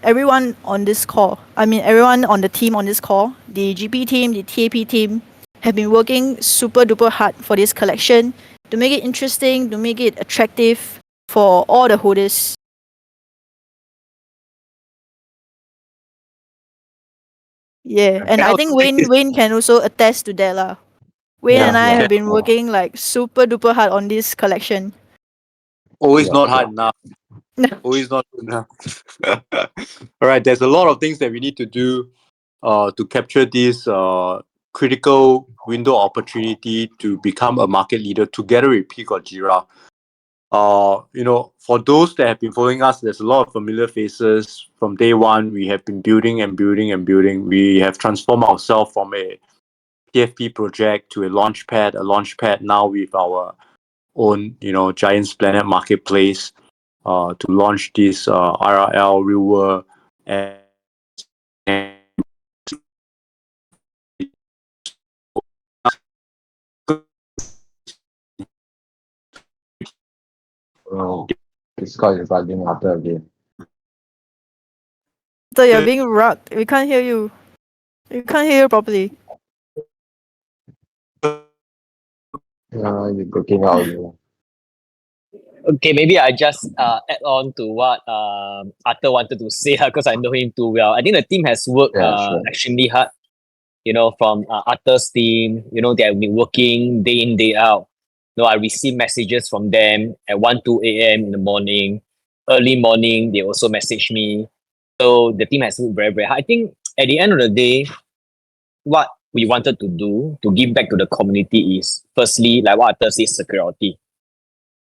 everyone on this call, everyone on the team on this call, the GP team, the TAP team, have been working super duper hard for this collection to make it interesting, to make it attractive for all the holders. Yeah, and I think Wayne can also attest to that lah. Wayne and I have been working like super duper hard on this collection. Always Yeah, not yeah. hard enough. Always not good enough. All right, there's a lot of things that we need to do to capture this critical window opportunity to become a market leader together with Peak or Jira. For those that have been following us, there's a lot of familiar faces. From day one, we have been building and building and building. We have transformed ourselves from a TFP project to a launch pad now with our own, Giants Planet marketplace to launch this RRL real world and Oh, Discord is bugging after again. So you're being rugged. We can't hear you. We can't hear you properly. You're cooking out. Okay, maybe I just add on to what Arthur wanted to say because I know him too well. I think the team has worked Sure. extremely hard. From Arthur's team, they have been working day in, day out. I receive messages from them at 1, 2 a.m. in the morning. Early morning, they also message me. So the team has worked very, very hard. I think at the end of the day, what we wanted to do to give back to the community is, firstly, like what Arthur says, security.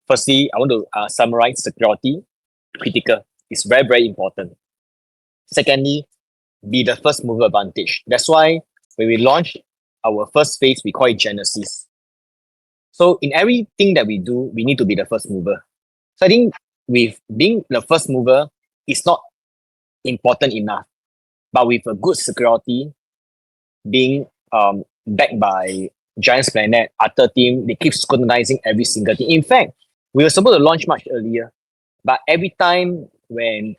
Firstly, I want to summarize security, critical. It's very, very important. Secondly, be the first mover advantage. That's why when we launched our first phase, we call it Genesis. So in everything that we do, we need to be the first mover. So I think with being the first mover, it's not important enough. But with a good security, being backed by Giants Planet, Arthur team, they keep scrutinizing every single thing. In fact, we were supposed to launch much earlier, but every time when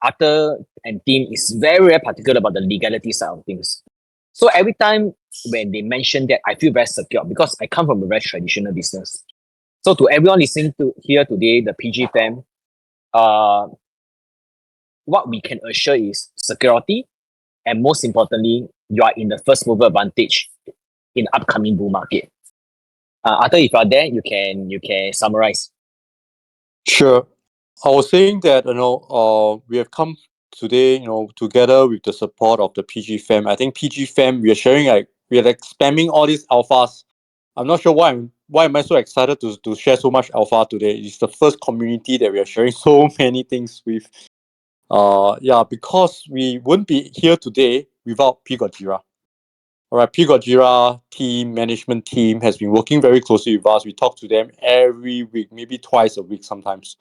Arthur and team is very, very particular about the legality side of things. So every time when they mention that, I feel very secure because I come from a very traditional business. So to everyone listening to here today, the PG fam, what we can assure is security, and most importantly, you are in the first mover advantage in the upcoming bull market. Arthur, if you are there, you can summarize. Sure. I was saying that we have come today, together with the support of the PG fam. I think PG fam, we are sharing we are spamming all these alphas I'm not sure why am I so excited to share so much alpha today. It's the first community that we are sharing so many things with. Yeah, because we wouldn't be here today without P Gojira. All right, P Gojira team, management team has been working very closely with us. We talk to them every week, maybe twice a week sometimes.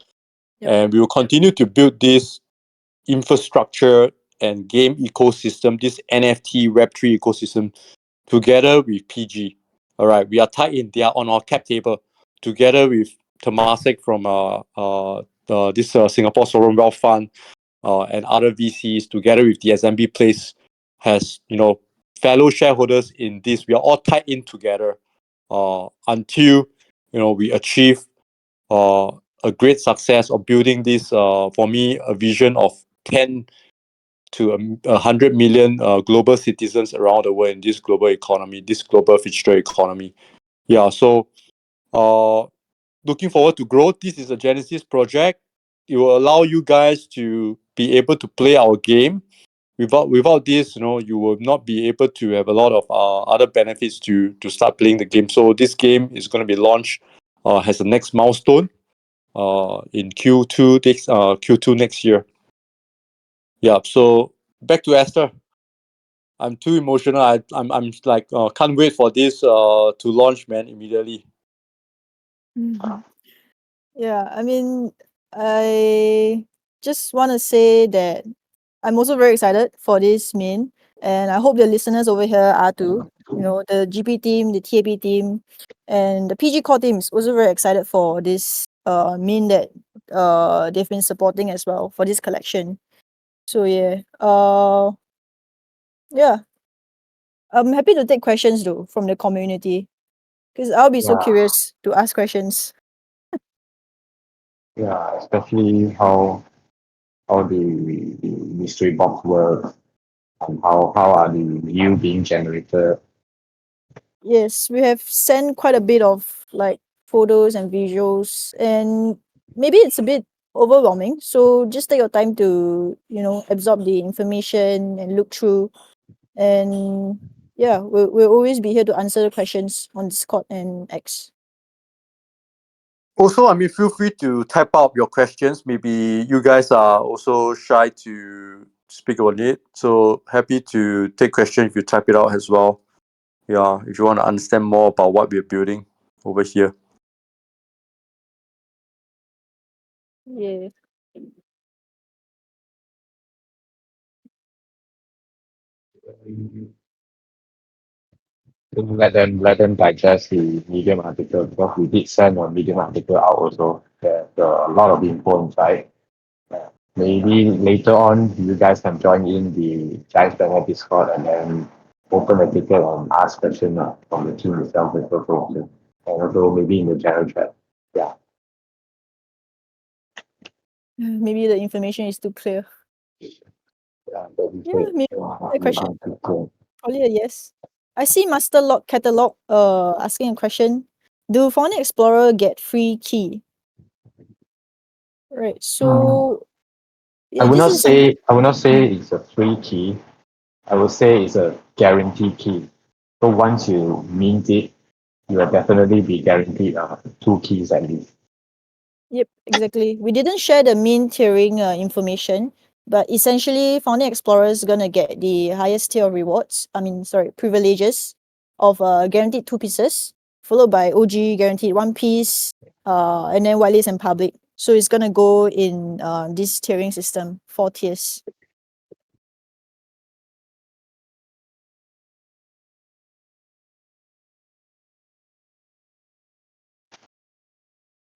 Yep. And we will continue to build this infrastructure and game ecosystem, this NFT Web3 ecosystem, together with PG. All right, we are tied in. They are on our cap table together with Temasek from this Singapore Sovereign Wealth Fund and other VCs, together with the SMB Place, has fellow shareholders in this. We are all tied in together until we achieve a great success of building this. For me, a vision of 10 to 100 million global citizens around the world in this global economy, this global digital economy. Yeah, so looking forward to grow. This is a Genesis project. It will allow you guys to be able to play our game. Without this, you will not be able to have a lot of other benefits to start playing the game. So this game is going to be launched has the next milestone in Q2 next year. Yeah. So back to Esther. I'm too emotional. I'm like can't wait for this to launch, man, immediately. Yeah, I mean, I just want to say that I'm also very excited for this main, and I hope the listeners over here are too. You know, the GP team, the TAP team, and the PG core team is also very excited for this main that they've been supporting as well for this collection. So yeah, I'm happy to take questions though from the community because I'll be so Yeah. curious to ask questions. Yeah, especially how the mystery box works and how are the view being generated. Yes, we have sent quite a bit of like photos and visuals, and maybe it's a bit overwhelming. So just take your time to, absorb the information and look through. And yeah, we'll always be here to answer the questions on Discord and X. Also, I mean, feel free to type out your questions. Maybe you guys are also shy to speak about it. So happy to take questions if you type it out as well. Yeah, if you want to understand more about what we're building over here. Yeah. Let them digest the Medium article because we did send a Medium article out also. There's a lot of info inside. Maybe later on you guys can join in the Giants Banner Discord and then open a ticket and ask questions from the team itself as well. And also maybe in the general chat. Yeah. Maybe the information is too clear. Yeah, that'd be Yeah, great. maybe Yeah, a question. cool. Probably a yes. I see Master Lock Catalog asking a question. Do Fauna Explorer get free key? Right. So I yeah, would this not is some say I would not say it's a free key. I would say it's a guarantee key. So once you mint it, you will definitely be guaranteed 2 keys at least. Yep, exactly. We didn't share the mean tiering information, but essentially Founding Explorer is gonna get the highest tier of rewards. Privileges of guaranteed 2 pieces, followed by OG guaranteed 1 piece, and then whitelist and public. So it's gonna go in this tiering system, 4 tiers.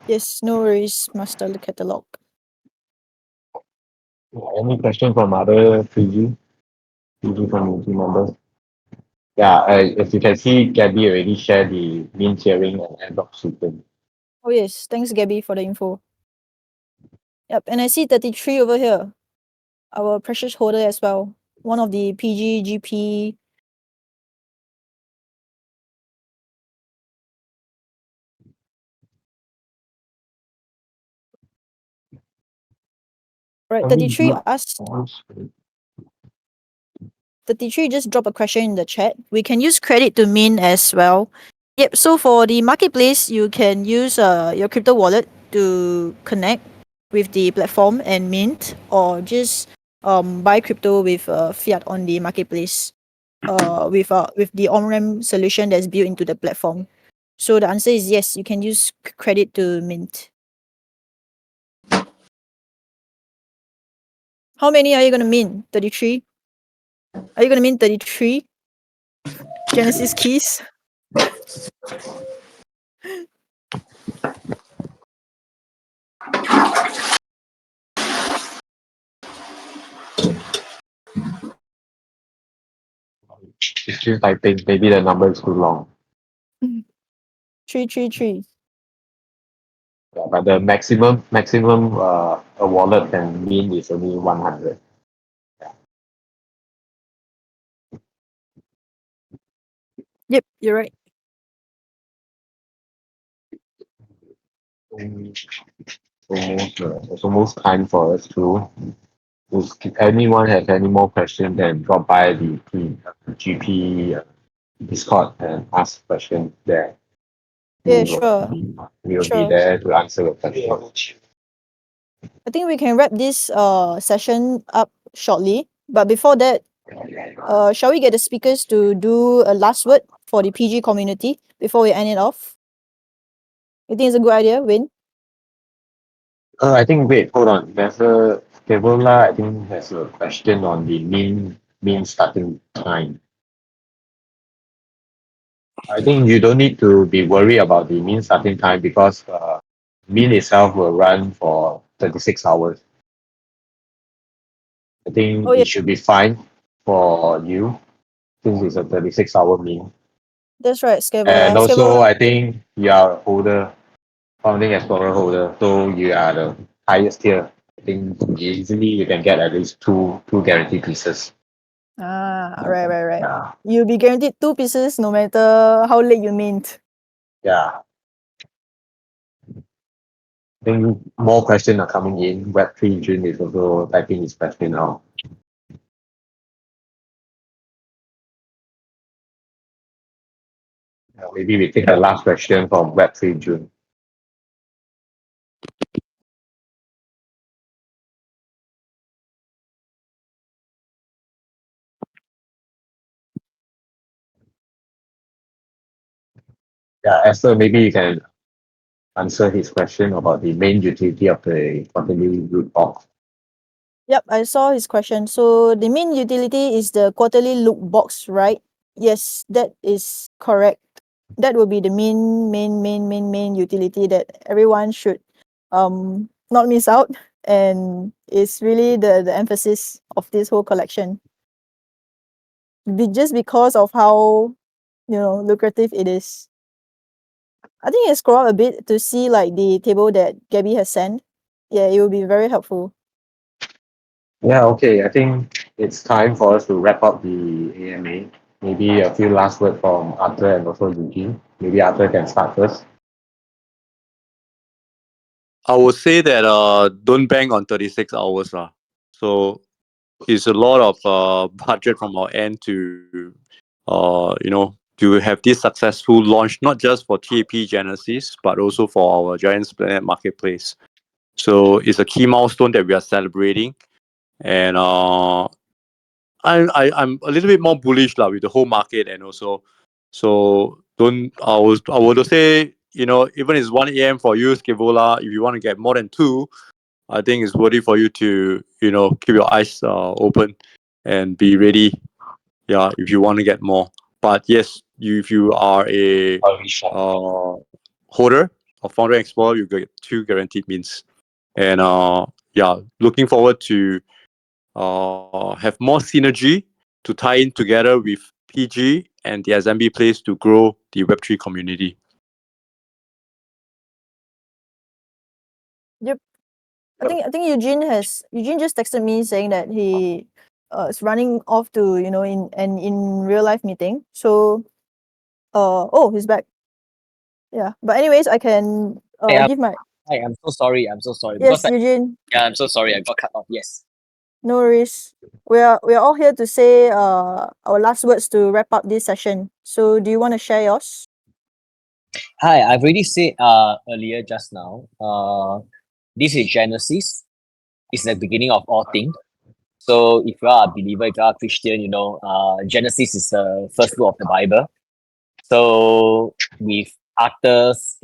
Yes, no worries, Master the catalog. Any question from other PG community members? Yeah, as you can see, Gabby already shared the mint tiering and airdrop system. Oh yes, thanks Gabby for the info. Yep, and I see 33 over here, our precious holder as well. One of the PGGP. Right, 33 asked. 33 just drop a question in the chat. We can use credit to mint as well. Yep. So for the marketplace, you can use your crypto wallet to connect with the platform and mint, or just buy crypto with fiat on the marketplace. With the on-ramp solution that's built into the platform. So the answer is yes. You can use credit to mint. How many are you gonna mint? 33. Are you gonna mint 33 Genesis keys? It's still typing. Maybe the number is too long. 333. Yeah, but the maximum a wallet can mean is only 100. Yep, you're right. It's almost time for us to. If anyone has any more questions, then drop by the GP Discord and ask questions there. Yeah, We will sure. we will be Sure. there to answer your questions. I think we can wrap this session up shortly. But before that, shall we get the speakers to do a last word for the PG community before we end it off? You think it's a good idea, Win? I think wait, hold on. There's a Kevola, I think has a question on the mean starting time. I think you don't need to be worried about the mean starting time because mean itself will run for 36 hours. I think Oh yeah, it should be fine for you since it's a 36-hour mean. that's right, And Scavola. also, Scavola. I think you are holder, founding explorer holder, so you are the highest tier. I think easily you can get at least two guaranteed pieces. Right. Yeah, You'll be guaranteed 2 pieces no matter how late you mint. yeah. I think more questions are coming in. Web3 June is also typing his question now. Maybe we take the last question from Web3 June. Yeah, Esther, maybe you can answer his question about the main utility of the quarterly root box. Yep, I saw his question. So the main utility is the quarterly look box, right? Yes, that is correct. That will be the main utility that everyone should not miss out, and it's really the emphasis of this whole collection. Just because of how lucrative it is. I think I scroll up a bit to see like the table that Gabby has sent. Yeah, it will be very helpful. Yeah, okay. I think it's time for us to wrap up the AMA. Maybe a few last words from Arthur and also Eugene. Maybe Arthur can start first. I would say that don't bank on 36 hours. So it's a lot of budget from our end to to have this successful launch, not just for TAP Genesis, but also for our Giants Planet marketplace. So it's a key milestone that we are celebrating. And I'm a little bit more bullish with the whole market, and also so don't I would say even it's 1 a.m. for you, Skivola, if you want to get more than two, I think it's worthy for you to keep your eyes open and be ready. Yeah, if you want to get more. But yes, if you are a holder of Founder Explorer, you get 2 guaranteed means. And yeah, looking forward to have more synergy to tie in together with PG and the SMB place to grow the Web3 community. Yep. I think Eugene just texted me saying that he is running off to in real life meeting. So oh, he's back. Yeah. But anyways, I can Hey, give my hi, I'm so sorry. I'm so sorry yes, because Eugene. I'm so sorry. I got cut off. Yes. No worries. We are all here to say our last words to wrap up this session. So do you want to share yours? Hi, I've already said earlier just now. This is Genesis. It's the beginning of all things. So if you are a believer, if you are a Christian, Genesis is the first book of the Bible. So with Arthur's,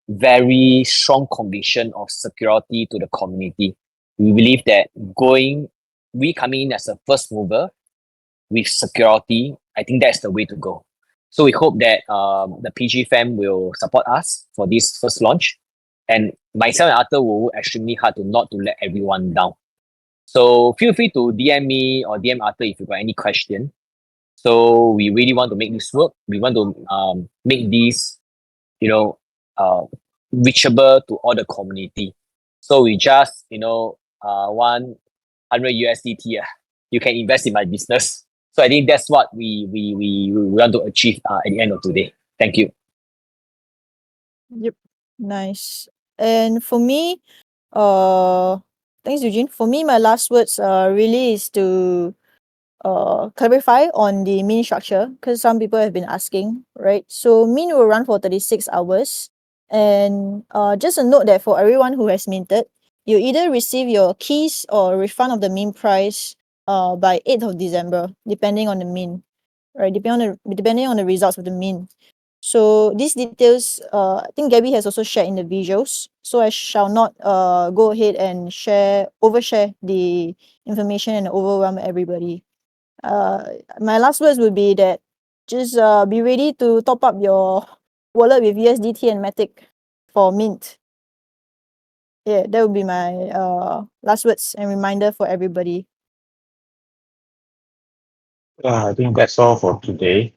very strong conviction of security to the community, we believe that we coming in as a first mover with security, I think that's the way to go. So we hope that the PG fam will support us for this first launch. And myself and Arthur will work extremely hard to not to let everyone down. So feel free to DM me or DM Arthur if you got any question. So we really want to make this work. We want to make this, reachable to all the community. So we just, 100 USDT. You can invest in my business. So I think that's what we want to achieve at the end of today. Thank you. Yep. Nice. And for me, thanks, Eugene. For me, my last words really is to clarify on the mean structure, because some people have been asking, right? So mean will run for 36 hours. And just a note that for everyone who has minted, you either receive your keys or refund of the mean price by 8th of December, depending on the mean, right? Depending on the results of the mean. So these details, I think Gabby has also shared in the visuals. So I shall not go ahead and overshare the information and overwhelm everybody. My last words would be that just be ready to top up your wallet with USDT and Matic for mint. Yeah, that would be my last words and reminder for everybody. I think that's all for today.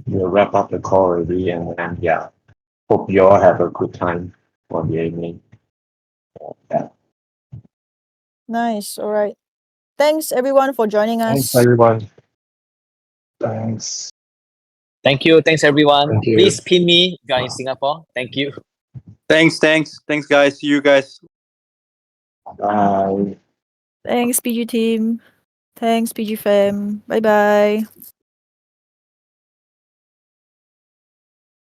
We'll wrap up the call already, and then yeah, hope you all have a good time for the evening. Yeah. Nice. All right. Thanks everyone for joining Thanks, us. everyone. Thanks. Thank you. Thanks, everyone. Thank you. Please pin me if you are in Singapore. Thank you. Thanks, guys. See you guys. Bye. Thanks, PG team. Thanks, PG fam. Bye bye.